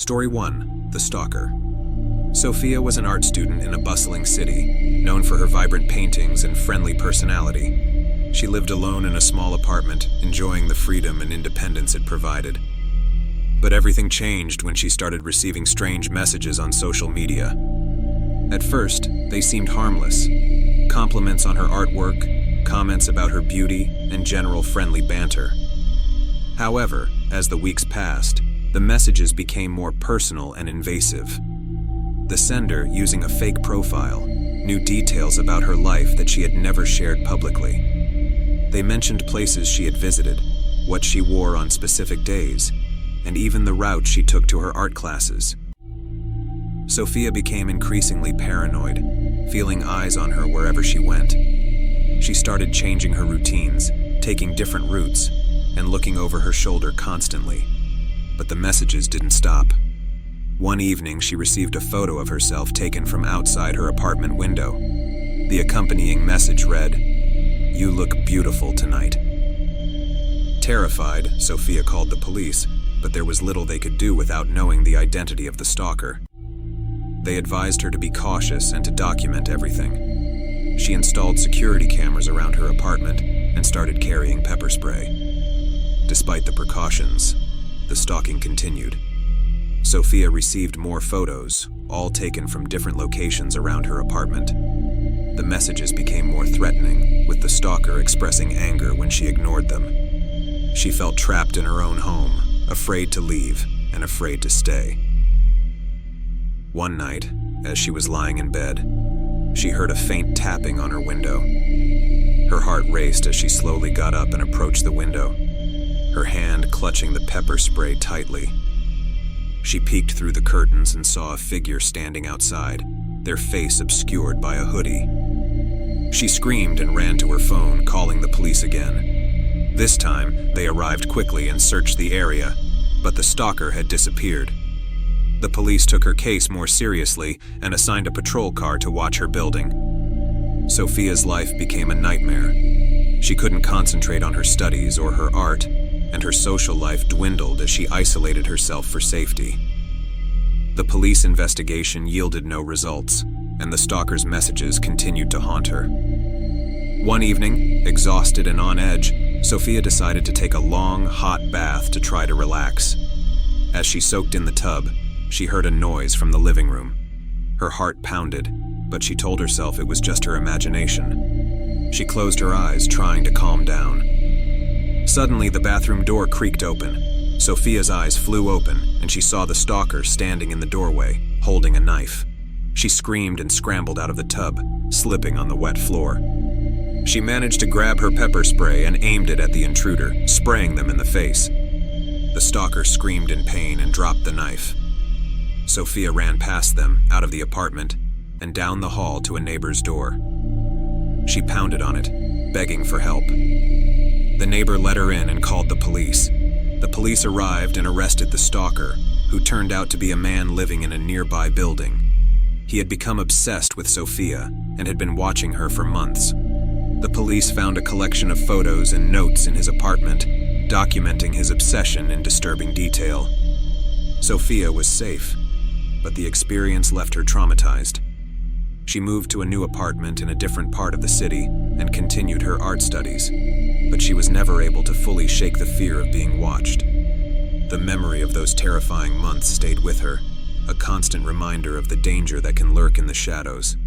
Story 1. The Stalker. Sophia was an art student in a bustling city, known for her vibrant paintings and friendly personality. She lived alone in a small apartment, enjoying the freedom and independence it provided. But everything changed when she started receiving strange messages on social media. At first, they seemed harmless. Compliments on her artwork, comments about her beauty, and general friendly banter. However, as the weeks passed, the messages became more personal and invasive. The sender, using a fake profile, knew details about her life that she had never shared publicly. They mentioned places she had visited, what she wore on specific days, and even the route she took to her art classes. Sophia became increasingly paranoid, feeling eyes on her wherever she went. She started changing her routines, taking different routes, and looking over her shoulder constantly. But the messages didn't stop. One evening, she received a photo of herself taken from outside her apartment window. The accompanying message read, "You look beautiful tonight." Terrified, Sophia called the police, but there was little they could do without knowing the identity of the stalker. They advised her to be cautious and to document everything. She installed security cameras around her apartment and started carrying pepper spray. Despite the precautions, the stalking continued. Sophia received more photos, all taken from different locations around her apartment. The messages became more threatening, with the stalker expressing anger when she ignored them. She felt trapped in her own home, afraid to leave and afraid to stay. One night, as she was lying in bed, she heard a faint tapping on her window. Her heart raced as she slowly got up and approached the window, her hand clutching the pepper spray tightly. She peeked through the curtains and saw a figure standing outside, their face obscured by a hoodie. She screamed and ran to her phone, calling the police again. This time, they arrived quickly and searched the area, but the stalker had disappeared. The police took her case more seriously and assigned a patrol car to watch her building. Sophia's life became a nightmare. She couldn't concentrate on her studies or her art, and her social life dwindled as she isolated herself for safety. The police investigation yielded no results, and the stalker's messages continued to haunt her. One evening, exhausted and on edge, Sophia decided to take a long, hot bath to try to relax. As she soaked in the tub, she heard a noise from the living room. Her heart pounded, but she told herself it was just her imagination. She closed her eyes, trying to calm down. Suddenly, the bathroom door creaked open. Sophia's eyes flew open, and she saw the stalker standing in the doorway, holding a knife. She screamed and scrambled out of the tub, slipping on the wet floor. She managed to grab her pepper spray and aimed it at the intruder, spraying them in the face. The stalker screamed in pain and dropped the knife. Sophia ran past them, out of the apartment, and down the hall to a neighbor's door. She pounded on it, begging for help. The neighbor let her in and called the police. The police arrived and arrested the stalker, who turned out to be a man living in a nearby building. He had become obsessed with Sophia and had been watching her for months. The police found a collection of photos and notes in his apartment, documenting his obsession in disturbing detail. Sophia was safe, but the experience left her traumatized. She moved to a new apartment in a different part of the city and continued her art studies, but she was never able to fully shake the fear of being watched. The memory of those terrifying months stayed with her, a constant reminder of the danger that can lurk in the shadows.